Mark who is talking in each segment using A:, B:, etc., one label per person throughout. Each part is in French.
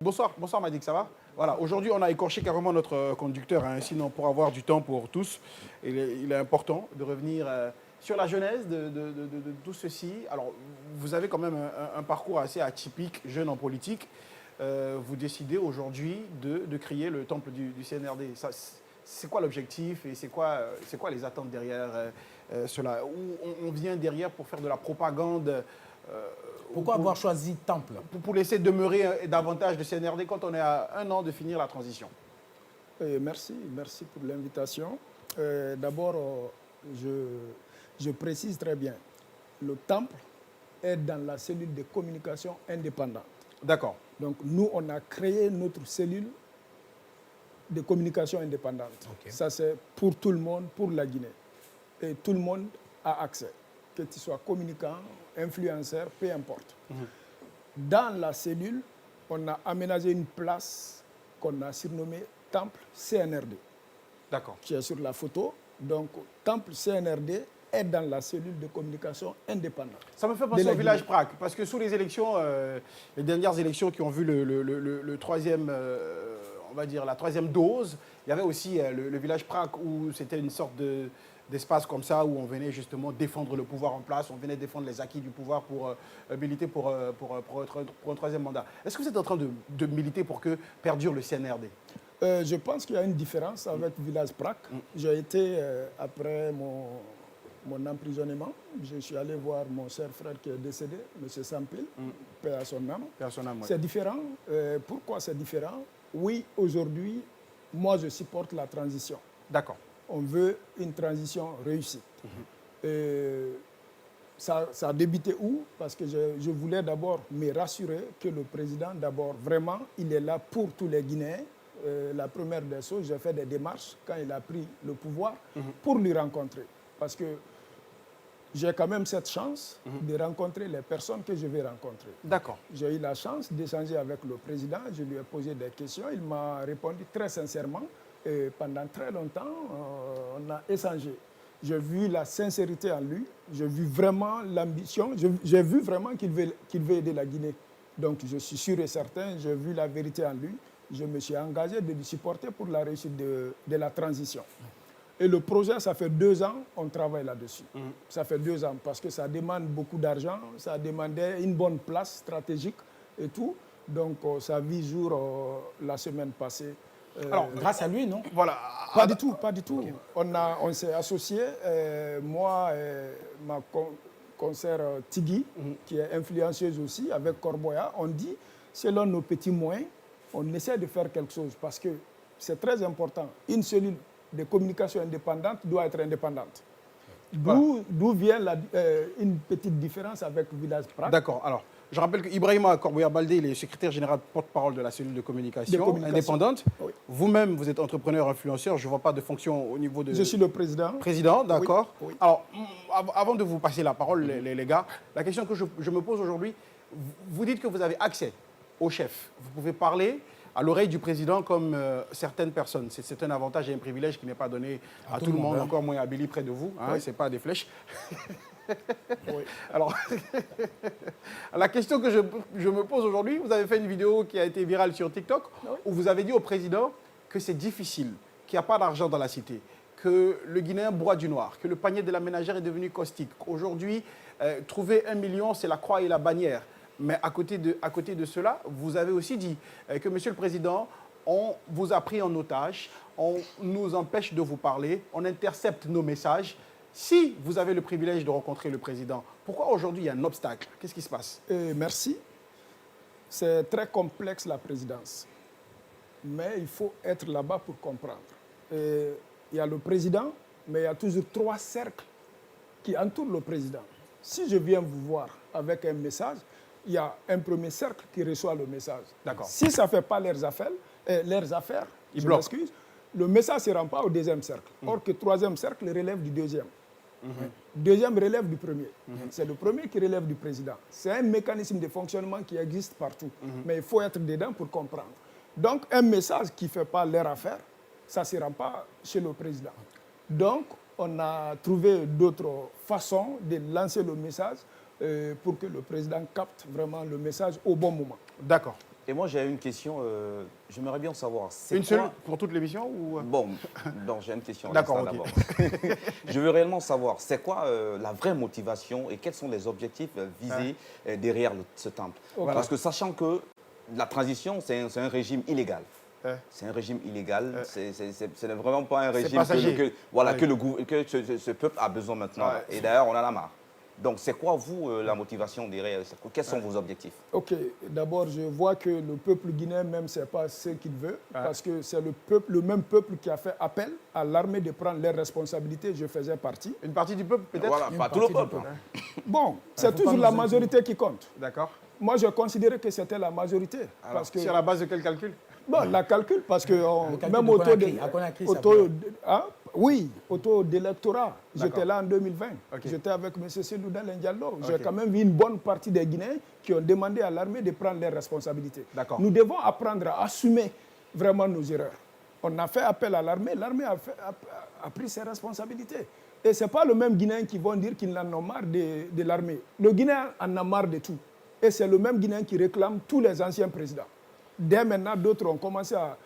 A: Bonsoir, bonsoir Madik, ça va? Voilà, aujourd'hui on a écorché carrément notre conducteur, hein, sinon pour avoir du temps pour tous, il est important de revenir sur la genèse de tout ceci. Alors, vous avez quand même un parcours assez atypique, jeune en politique. Vous décidez aujourd'hui de créer le temple du CNRD. C'est quoi l'objectif et c'est quoi les attentes derrière cela? Où on vient derrière pour faire de la propagande
B: Pourquoi avoir choisi Temple?
A: pour laisser demeurer davantage de CNRD quand on est à 1 an de finir la transition?
C: Merci pour l'invitation. D'abord, je précise très bien, le temple est dans la cellule de communication indépendante.
A: D'accord.
C: Donc nous, on a créé notre cellule de communication indépendante.
B: Okay.
C: Ça, c'est pour tout le monde, pour la Guinée. Et tout le monde a accès, que tu sois communicant, influenceur, peu importe. Dans la cellule, on a aménagé une place qu'on a surnommée Temple CNRD.
A: D'accord.
C: Qui est sur la photo. Donc, Temple CNRD est dans la cellule de communication indépendante.
A: Ça me fait penser au village Prague, parce que sous les élections, les dernières élections qui ont vu le troisième, on va dire la troisième dose, il y avait aussi le village Prague où c'était une sorte d'espace comme ça où on venait justement défendre le pouvoir en place, on venait défendre les acquis du pouvoir pour militer pour un troisième mandat. Est-ce que vous êtes en train de militer pour que perdure le CNRD?
C: Je pense qu'il y a une différence avec Village Prague. J'ai été, après mon emprisonnement, je suis allé voir mon cher frère qui est décédé, M. Sampil, paix à son âme.
A: Paix à son âme, oui.
C: C'est différent. Pourquoi c'est différent? Oui, aujourd'hui, moi je supporte la transition.
A: D'accord.
C: On veut une transition réussie. Ça a débuté où? Parce que je voulais d'abord me rassurer que le président, d'abord, vraiment, il est là pour tous les Guinéens. La première des choses, j'ai fait des démarches quand il a pris le pouvoir pour lui rencontrer. Parce que j'ai quand même cette chance de rencontrer les personnes que je vais rencontrer.
A: D'accord.
C: J'ai eu la chance d'échanger avec le président, je lui ai posé des questions, il m'a répondu très sincèrement. Et pendant très longtemps, on a échangé. J'ai vu la sincérité en lui, j'ai vu vraiment l'ambition, j'ai vu vraiment qu'il veut aider la Guinée. Donc je suis sûr et certain, j'ai vu la vérité en lui. Je me suis engagé de lui supporter pour la réussite de la transition. Et le projet, ça fait 2 ans, on travaille là-dessus. Ça fait 2 ans parce que ça demande beaucoup d'argent, ça demandait une bonne place stratégique et tout. Donc ça vit jour la semaine passée.
B: Alors, grâce à lui, non?
A: Voilà.
C: Pas du tout, pas du tout. Okay. On s'est associés, moi et ma consoeur Tigui, qui est influenceuse aussi, avec Corboya, on dit, selon nos petits moyens, on essaie de faire quelque chose parce que c'est très important. Une cellule de communication indépendante doit être indépendante. D'où vient une petite différence avec Village Prague.
A: D'accord. Alors, je rappelle qu'Ibrahima Corboya Baldé, il est secrétaire général porte-parole de la cellule de communication indépendante. Oui. Vous-même, vous êtes entrepreneur, influenceur. Je ne vois pas de fonction au niveau de...
C: Je suis le président.
A: Président, d'accord.
C: Oui, oui.
A: Alors, avant de vous passer la parole, les gars, la question que je me pose aujourd'hui, vous dites que vous avez accès au chef. Vous pouvez parler à l'oreille du président comme certaines personnes. C'est un avantage et un privilège qui n'est pas donné à tout le monde, encore moins à Billy près de vous. Hein, oui. Ce n'est pas des flèches. Oui. Alors, la question que je me pose aujourd'hui, vous avez fait une vidéo qui a été virale sur TikTok, où vous avez dit au président que c'est difficile, qu'il n'y a pas d'argent dans la cité, que le Guinéen boit du noir, que le panier de la ménagère est devenu caustique. Aujourd'hui, trouver 1 million, c'est la croix et la bannière. Mais à côté de cela, vous avez aussi dit que, Monsieur le Président, on vous a pris en otage, on nous empêche de vous parler, on intercepte nos messages. Si vous avez le privilège de rencontrer le Président, pourquoi aujourd'hui il y a un obstacle? Qu'est-ce qui se passe?
C: Merci. C'est très complexe la présidence. Mais il faut être là-bas pour comprendre. Il y a le Président, mais il y a toujours 3 cercles qui entourent le Président. Si je viens vous voir avec un message, il y a un premier cercle qui reçoit le message. Si ça ne fait pas leurs affaires, je m'excuse, le message ne se rend pas au 2e cercle. Or que le 3e cercle relève du 2e. Deuxième relève du premier. C'est le premier qui relève du président. C'est un mécanisme de fonctionnement qui existe partout. Mais il faut être dedans pour comprendre. Donc, un message qui ne fait pas leur affaire, ça ne se rend pas chez le président. Donc, on a trouvé d'autres façons de lancer le message pour que le président capte vraiment le message au bon moment.
A: D'accord.
D: Et moi, j'ai une question. J'aimerais bien savoir.
A: Une seule pour toute l'émission ou...
D: Bon, non, j'ai une question.
A: D'accord, ok.
D: D'abord. Je veux réellement savoir, c'est quoi la vraie motivation et quels sont les objectifs visés derrière ce temple.
C: Voilà.
D: Parce que sachant que la transition, c'est un régime illégal.
A: Ouais.
D: C'est un régime illégal. Ce n'est vraiment pas un régime
A: passager.
D: que ce peuple a besoin maintenant.
A: Ouais.
D: Et d'ailleurs, on en a marre. Donc, c'est quoi, vous, la motivation derrière? Quels sont vos objectifs?
C: Ok, d'abord, je vois que le peuple guinéen, même, ce n'est pas ce qu'il veut, parce que c'est le même peuple qui a fait appel à l'armée de prendre leurs responsabilités. Je faisais partie.
A: Une partie du peuple, peut-être?
D: Voilà, pas tout le peuple.
C: Bon, c'est toujours la majorité qui compte.
A: D'accord.
C: Moi, je considérais que c'était la majorité.
A: Alors,
C: Parce que,
A: sur la base de quel calcul?
C: bon, la calcul, parce que
B: calcul
C: même
B: de Conakry, à Conakry, ça peut-
C: oui, auto d'électorat.
A: D'accord.
C: J'étais là en 2020.
A: Ok.
C: J'étais avec M. Selouda Diallo. J'ai quand même vu une bonne partie des Guinéens qui ont demandé à l'armée de prendre leurs responsabilités.
A: D'accord.
C: Nous devons apprendre à assumer vraiment nos erreurs. On a fait appel à l'armée a pris ses responsabilités. Et ce n'est pas le même Guinéen qui vont dire qu'ils en ont marre de l'armée. Le Guinéen en a marre de tout. Et c'est le même Guinéen qui réclame tous les anciens présidents. Dès maintenant, d'autres ont commencé à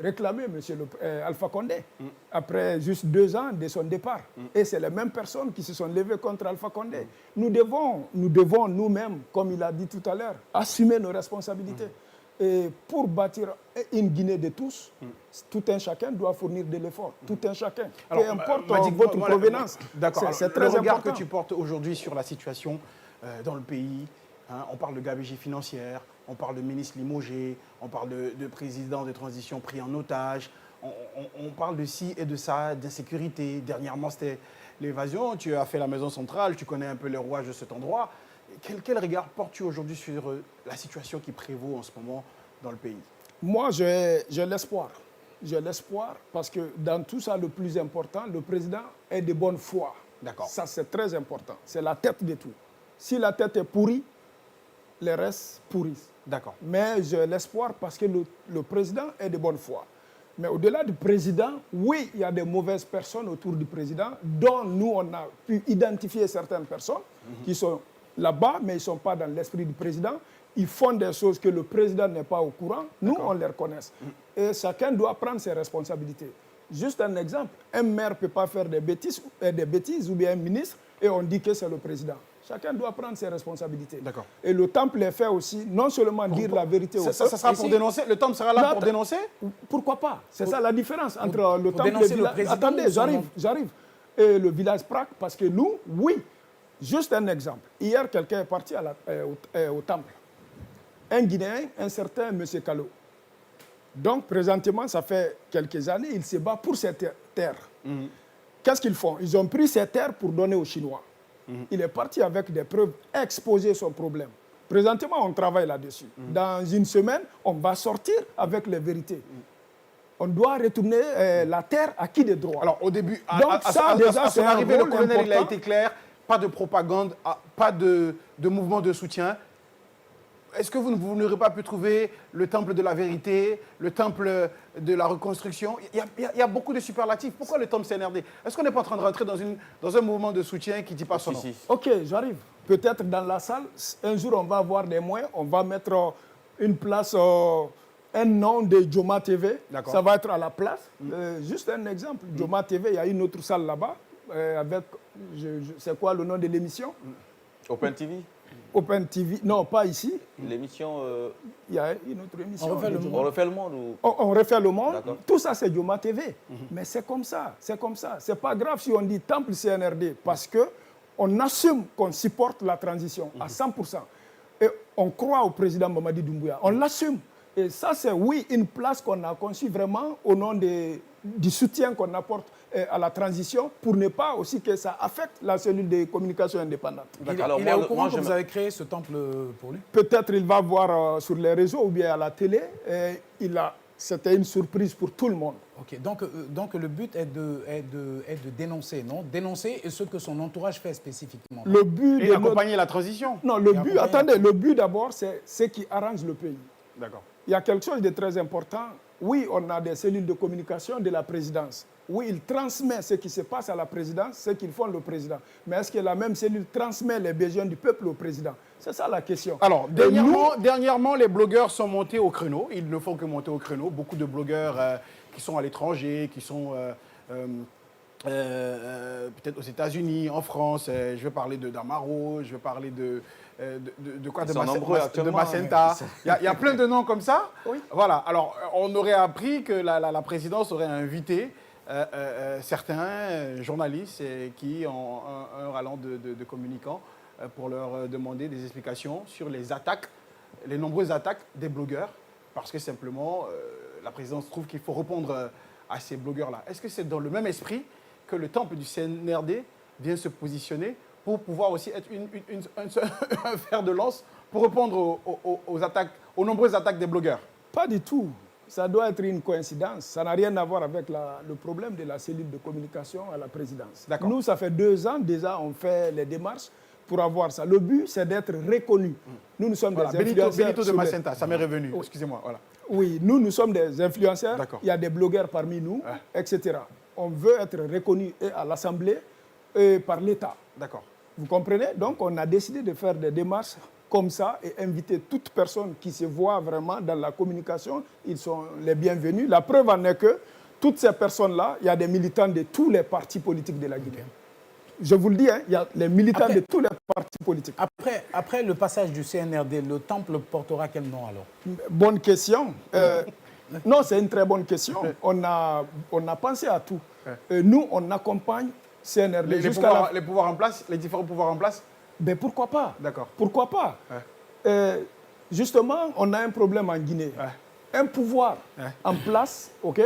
C: réclamer M. Alpha Condé, après juste 2 ans de son départ. Et c'est les mêmes personnes qui se sont levées contre Alpha Condé. Nous devons nous-mêmes, comme il a dit tout à l'heure, assumer nos responsabilités. Et pour bâtir une Guinée de tous, tout un chacun doit fournir de l'effort. Tout un chacun. Peu importe votre provenance.
A: D'accord.
C: C'est
A: Le
C: très
A: regard
C: important.
A: que tu portes aujourd'hui sur la situation dans le pays, hein, on parle de gabegie financière, on parle de ministre limogé, on parle de président de transition pris en otage, on parle de ci et de ça, d'insécurité. Dernièrement, c'était l'évasion. Tu as fait la maison centrale, tu connais un peu les rouages de cet endroit. Quel regard portes-tu aujourd'hui sur la situation qui prévaut en ce moment dans le pays?
C: Moi, j'ai l'espoir. J'ai l'espoir parce que dans tout ça, le plus important, le président est de bonne foi.
A: D'accord.
C: Ça, c'est très important. C'est la tête de tout. Si la tête est pourrie, les restes pourrissent.
A: D'accord.
C: Mais j'ai l'espoir parce que le président est de bonne foi. Mais au-delà du président, oui, il y a des mauvaises personnes autour du président, dont nous, on a pu identifier certaines personnes qui sont là-bas, mais ils ne sont pas dans l'esprit du président. Ils font des choses que le président n'est pas au courant. Nous, on les reconnaît. Et chacun doit prendre ses responsabilités. Juste un exemple, un maire ne peut pas faire des bêtises ou bien un ministre, et on dit que c'est le président. Chacun doit prendre ses responsabilités.
A: D'accord.
C: Et le temple est fait aussi, non seulement dire la vérité au peuple.
A: Ça sera pour dénoncer? Le temple sera là pour dénoncer?
C: Pourquoi pas? C'est ça la différence entre le temple et le
B: dénoncer le
C: village.
B: président
C: Attendez,
B: ou son
C: j'arrive. Et le village Prague, parce que nous, oui. Juste un exemple. Hier, quelqu'un est parti au temple. Un Guinéen, un certain M. Kalo. Donc, présentement, ça fait quelques années, il se bat pour ces terres. Qu'est-ce qu'ils font? Ils ont pris ces terres pour donner aux Chinois. Il est parti avec des preuves, exposer son problème. Présentement, on travaille là-dessus. Dans une semaine, on va sortir avec les vérités. On doit retourner la terre à qui de droit.
A: Alors, au début,
C: Donc, ça, déjà,
A: à son
C: c'est un
A: arrivée, le
C: rôle
A: colonel, il a
C: important.
A: été clair, pas de propagande, pas de mouvement de soutien. Est-ce que vous n'aurez pas pu trouver le temple de la vérité, le temple de la reconstruction? Il y a beaucoup de superlatifs. Pourquoi le temple CNRD? Est-ce qu'on n'est pas en train de rentrer dans un mouvement de soutien qui ne dit pas son nom?
D: Si.
C: Ok, j'arrive. Peut-être dans la salle, un jour, on va avoir des moyens, on va mettre une place, un nom de Joma TV.
A: D'accord.
C: Ça va être à la place. Juste un exemple. Joma TV, il y a une autre salle là-bas, avec, c'est quoi le nom de l'émission?
D: Open TV,
C: Open TV. Non, pas ici.
D: l'émission
C: Il y a une autre émission.
B: On refait le
C: de
B: monde.
C: Joma.
D: On refait le monde ou...
C: On refait le monde.
D: D'accord.
C: Tout ça, c'est Joma TV. Mais c'est comme ça. C'est comme ça. C'est pas grave si on dit temple CNRD parce que on assume qu'on supporte la transition à 100%. Et on croit au président Mamadi Doumbouya. On l'assume. Et ça, c'est, oui, une place qu'on a conçue vraiment au nom du soutien qu'on apporte à la transition pour ne pas aussi que ça affecte la cellule de communication indépendante.
D: Alors,
B: Il est
D: moi,
B: au courant
D: moi,
B: que
D: je
B: vous
D: me-
B: avez créé ce temple pour lui?
C: Peut-être il va voir sur les réseaux ou bien à la télé. C'était une surprise pour tout le monde.
B: Ok, donc le but est de dénoncer, non? Dénoncer et ce que son entourage fait spécifiquement.
C: Le but
A: Et
C: de
A: accompagner la transition?
C: Non, le
B: Et
C: but,
B: accompagner-
C: attendez, le but d'abord, c'est ce qui arrange le pays.
A: D'accord.
C: Il y a quelque chose de très important. Oui, on a des cellules de communication de la présidence. Oui, il transmet ce qui se passe à la présidence, ce qu'ils font le président. Mais est-ce que la même cellule transmet les besoins du peuple au président? C'est ça la question.
A: Alors, dernièrement, les blogueurs sont montés au créneau. Ils ne font que monter au créneau. Beaucoup de blogueurs qui sont à l'étranger, qui sont peut-être aux États-Unis, en France. Je vais parler d'Amaro, je vais parler de quoi,
D: Ils sont nombreux
A: de
D: actuellement,
A: Macenta. Il y a plein de noms comme ça.
C: Oui.
A: Voilà. Alors, on aurait appris que la présidence aurait invité certains journalistes qui ont un ralent de communicants pour leur demander des explications sur les attaques, les nombreuses attaques des blogueurs, parce que simplement, la présidence trouve qu'il faut répondre à ces blogueurs-là. Est-ce que c'est dans le même esprit que le temple du CNRD vient se positionner pour pouvoir aussi être un fer de lance pour répondre aux attaques, aux nombreuses attaques des blogueurs?
C: Pas du tout. Ça doit être une coïncidence. Ça n'a rien à voir avec le problème de la cellule de communication à la présidence. Nous, ça fait 2 ans déjà, on fait les démarches pour avoir ça. Le but, c'est d'être reconnu. Nous sommes des influenceurs.
A: Benito de Macenta, ça m'est revenu. Oh. Excusez-moi. Voilà.
C: Oui, nous sommes des influenceurs. Il y a des blogueurs parmi nous, etc. On veut être reconnu à l'Assemblée et par l'État.
A: D'accord.
C: Vous comprenez? Donc, on a décidé de faire des démarches comme ça et inviter toute personne qui se voit vraiment dans la communication. Ils sont les bienvenus. La preuve en est que toutes ces personnes-là, il y a des militants de tous les partis politiques de la Guinée. Je vous le dis, il y a les militants de tous les partis politiques.
B: Après le passage du CNRD, le temple portera quel nom alors?
C: Bonne question. Non, c'est une très bonne question. On a pensé à tout. Nous, on accompagne CNRD
A: les pouvoirs en place, les différents pouvoirs en place.
C: Ben pourquoi pas?
A: D'accord.
C: Pourquoi pas? Justement, on a un problème en Guinée. Un pouvoir en place, ok?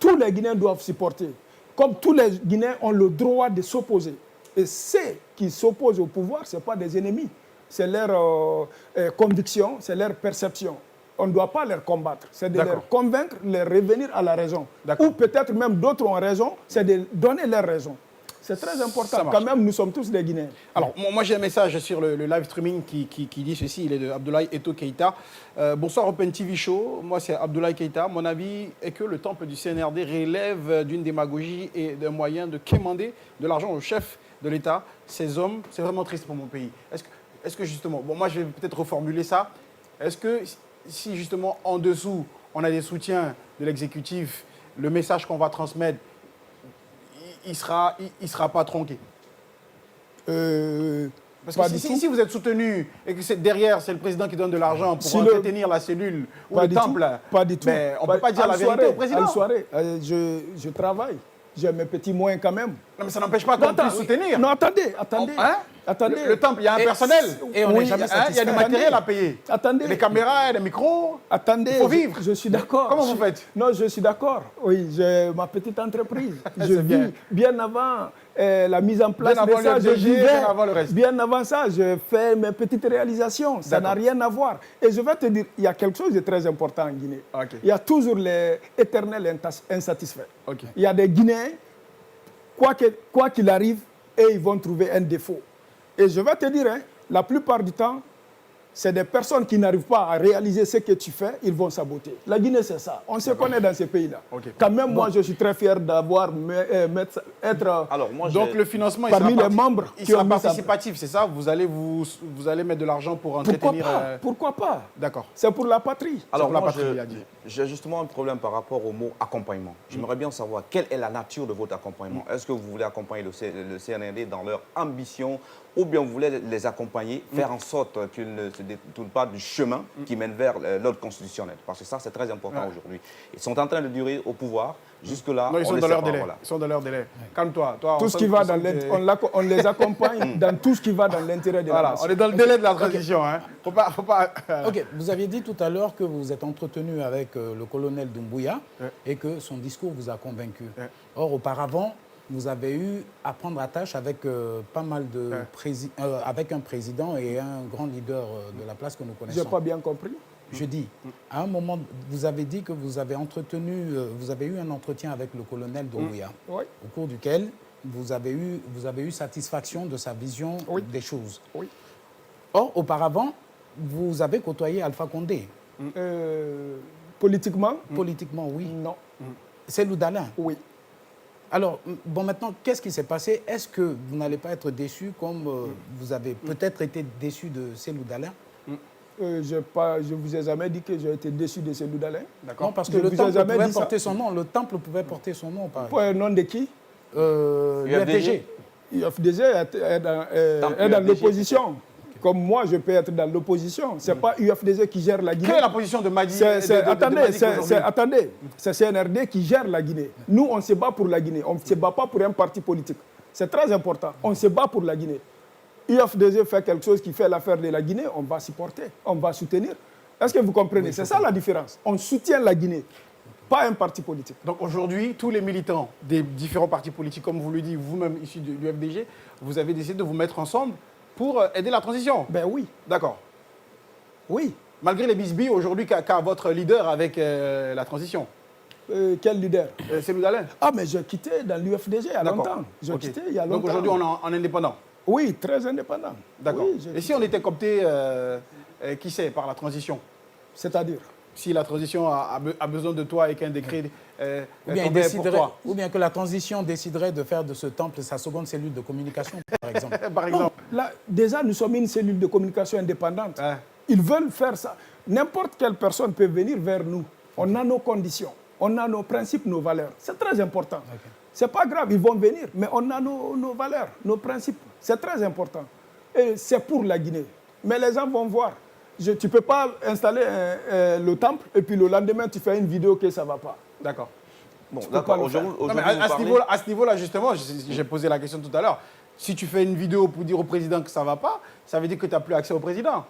C: Tous les Guinéens doivent supporter. Comme tous les Guinéens ont le droit de s'opposer. Et ceux qui s'opposent au pouvoir, ce n'est pas des ennemis. C'est leur conviction, c'est leur perception. On ne doit pas les combattre. C'est de les convaincre, les revenir à la raison. Ou peut-être même d'autres ont raison, c'est de donner leur raison. C'est très important. Quand même, nous sommes tous des Guinéens.
A: Alors, moi, j'ai un message sur le live streaming qui dit ceci. Il est de Abdoulaye Eto Keïta. Bonsoir Open TV Show. Moi, c'est Abdoulaye Keïta. Mon avis est que le temple du CNRD relève d'une démagogie et d'un moyen de quémander de l'argent au chef de l'État. Ces hommes, c'est vraiment triste pour mon pays. Est-ce que justement, bon, moi, je vais peut-être reformuler ça. Est-ce que si justement, en dessous, on a des soutiens de l'exécutif, le message qu'on va transmettre, il sera pas tronqué. Parce que si vous êtes soutenu et que derrière, c'est le président qui donne de l'argent pour entretenir la cellule ou le temple,
C: pas du tout.
A: On ne peut pas dire la vérité au président.
C: Je travaille. J'ai mes petits moyens quand même.
A: Non, mais ça n'empêche pas qu'on puisse soutenir.
C: Non, attendez.
A: Le temple, il y a un personnel.
B: Et on n'est jamais satisfait.
A: Il y a du matériel à payer.
C: Attendez.
A: Les caméras, les micros.
C: Attendez.
A: Il faut vivre.
C: Je suis d'accord.
A: Comment vous faites?
C: Non, je suis d'accord. Oui, j'ai ma petite entreprise. Je vis bien avant la mise en place de ça. Je vivais. Bien avant ça, je fais mes petites réalisations. Ça n'a rien à voir. Et je vais te dire, il y a quelque chose de très important en Guinée. Il y a toujours les éternels insatisfaits. Il y a des Guinéens, quoi qu'il arrive, et ils vont trouver un défaut. Et je vais te dire, la plupart du temps, c'est des personnes qui n'arrivent pas à réaliser ce que tu fais, ils vont saboter. La Guinée, c'est ça. On se connaît dans ces pays-là. Quand même, moi, je suis très fier d'avoir
A: donc le financement
C: parmi les membres
A: qui sera participatif, c'est ça? Vous allez mettre de l'argent pour entretenir...
C: Pourquoi pas?
A: D'accord.
C: C'est pour la patrie.
D: Alors moi, j'ai justement un problème par rapport au mot accompagnement. J'aimerais bien savoir quelle est la nature de votre accompagnement. Est-ce que vous voulez accompagner le CNRD dans leur ambition ou bien vous voulez les accompagner, faire en sorte qu'ils ne se détournent pas du chemin qui mène vers l'ordre constitutionnel? Parce que ça, c'est très important aujourd'hui. Ils sont en train de durer au pouvoir. Jusque-là,
A: non, ils sont dans leur délai. Ils sont dans leur délai. Calme-toi.
C: Tout ce qui va on les accompagne dans tout ce qui va dans l'intérêt de la nation.
A: On est dans le délai de la transition. Faut pas...
B: Ok, vous aviez dit tout à l'heure que vous êtes entretenu avec le colonel Doumbouya et que son discours vous a convaincu. Or, auparavant, vous avez eu à prendre attache avec pas mal de avec un président et un grand leader de la place que nous connaissons.
C: Je n'ai pas bien compris.
B: Je dis, à un moment, vous avez dit que vous avez eu un entretien avec le colonel Doumbouya, au cours duquel vous avez eu satisfaction de sa vision des choses. Or, auparavant, vous avez côtoyé Alpha Condé.
C: Politiquement?
B: Politiquement, oui.
C: Non.
B: C'est Loudalin?
C: Oui.
B: Alors, bon, maintenant, qu'est-ce qui s'est passé? Est-ce que vous n'allez pas être déçu comme vous avez peut-être été déçu de Cellou Dalein?
C: Je vous ai jamais dit que j'ai été déçu de Cellou Dalein.
B: Non, parce que le temple pouvait porter son nom. Le temple pouvait porter son nom, par
C: Pour un nom de qui?
B: l'UFDG.
C: UFDG est dans l'opposition. Comme moi, je peux être dans l'opposition. Ce n'est pas UFDG qui gère la Guinée.
A: Quelle est la position de Madi?
C: Attendez, c'est CNRD qui gère la Guinée. Nous, on se bat pour la Guinée. On ne se bat pas pour un parti politique. C'est très important. On se bat pour la Guinée. UFDG fait quelque chose qui fait l'affaire de la Guinée, on va supporter, on va soutenir. Est-ce que vous comprenez? C'est ça la différence. On soutient la Guinée, pas un parti politique.
A: Donc aujourd'hui, tous les militants des différents partis politiques, comme vous le dites, vous-même issus du FDG, vous avez décidé de vous mettre ensemble pour aider la transition.
C: Ben oui.
A: D'accord.
C: Oui.
A: Malgré les bisbilles aujourd'hui qu'a votre leader avec la transition.
C: Quel leader?
A: Cellou Dalein.
C: Ah, mais j'ai quitté dans l'UFDG il y a longtemps. J'ai quitté il y a longtemps.
A: Donc aujourd'hui, on est en indépendant.
C: Oui, très indépendant.
A: D'accord.
C: Oui,
A: et si on était coopté, qui sait, par la transition?
C: C'est-à-dire?
A: Si la transition a besoin de toi et qu'un décret
B: Ou bien,
A: pour toi.
B: ou bien que la transition déciderait de faire de ce temple sa seconde cellule de communication, par exemple.
A: Par exemple.
C: Non, là, déjà, nous sommes une cellule de communication indépendante.
A: Hein.
C: Ils veulent faire ça. N'importe quelle personne peut venir vers nous. On a nos conditions, on a nos principes, nos valeurs. C'est très important. Okay. Ce n'est pas grave, ils vont venir, mais on a nos valeurs, nos principes. C'est très important. Et c'est pour la Guinée. Mais les gens vont voir. Tu ne peux pas installer le temple et puis le lendemain, tu fais une vidéo que ça ne va pas.
A: D'accord.
D: Bon, d'accord.
A: À ce niveau-là, justement, j'ai posé la question tout à l'heure. Si tu fais une vidéo pour dire au président que ça ne va pas, ça veut dire que tu n'as plus accès au président.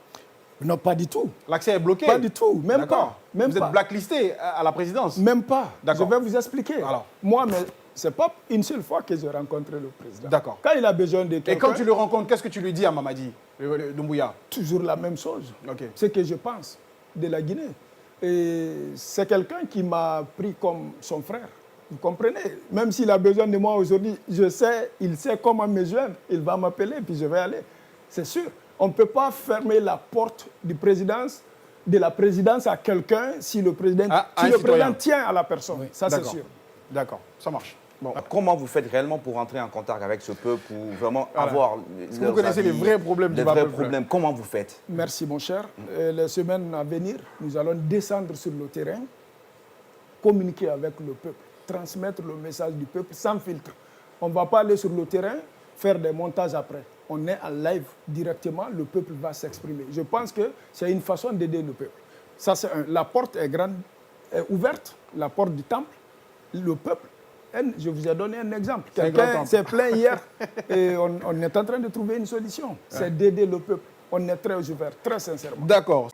C: Non, pas du tout.
A: L'accès est bloqué?
C: Pas du tout, même pas. Même
A: vous êtes blacklisté à la présidence?
C: Même pas. Je vais vous expliquer.
A: Alors.
C: Moi, mais ce n'est pas une seule fois que j'ai rencontré le président.
A: D'accord.
C: Quand il a besoin de quelqu'un...
A: Et quand tu le rencontres, qu'est-ce que tu lui dis à Mamadi Doumbouya?
C: Toujours la même chose.
A: Okay.
C: Ce que je pense de la Guinée. Et c'est quelqu'un qui m'a pris comme son frère. Vous comprenez? Même s'il a besoin de moi aujourd'hui, je sais, il sait comment me joindre. Il va m'appeler, puis je vais aller. C'est sûr. On ne peut pas fermer la porte de la présidence à quelqu'un si le président, président tient à la personne. Oui. Ça, c'est sûr.
A: D'accord, ça marche.
D: Bon. Comment vous faites réellement pour entrer en contact avec ce peuple, pour vraiment avoir...
A: Est-ce que vous connaissez les vrais problèmes du peuple?
D: Comment vous faites?
C: Merci, mon cher. Les semaines à venir, nous allons descendre sur le terrain, communiquer avec le peuple, transmettre le message du peuple sans filtre. On ne va pas aller sur le terrain, faire des montages après. On est en live directement, le peuple va s'exprimer. Je pense que c'est une façon d'aider le peuple. Ça, c'est la porte est grande, est ouverte, la porte du temple. Le peuple, je vous ai donné un exemple. Quelqu'un s'est plaint hier et on est en train de trouver une solution. C'est d'aider le peuple. On est très ouvert, très sincèrement.
A: D'accord.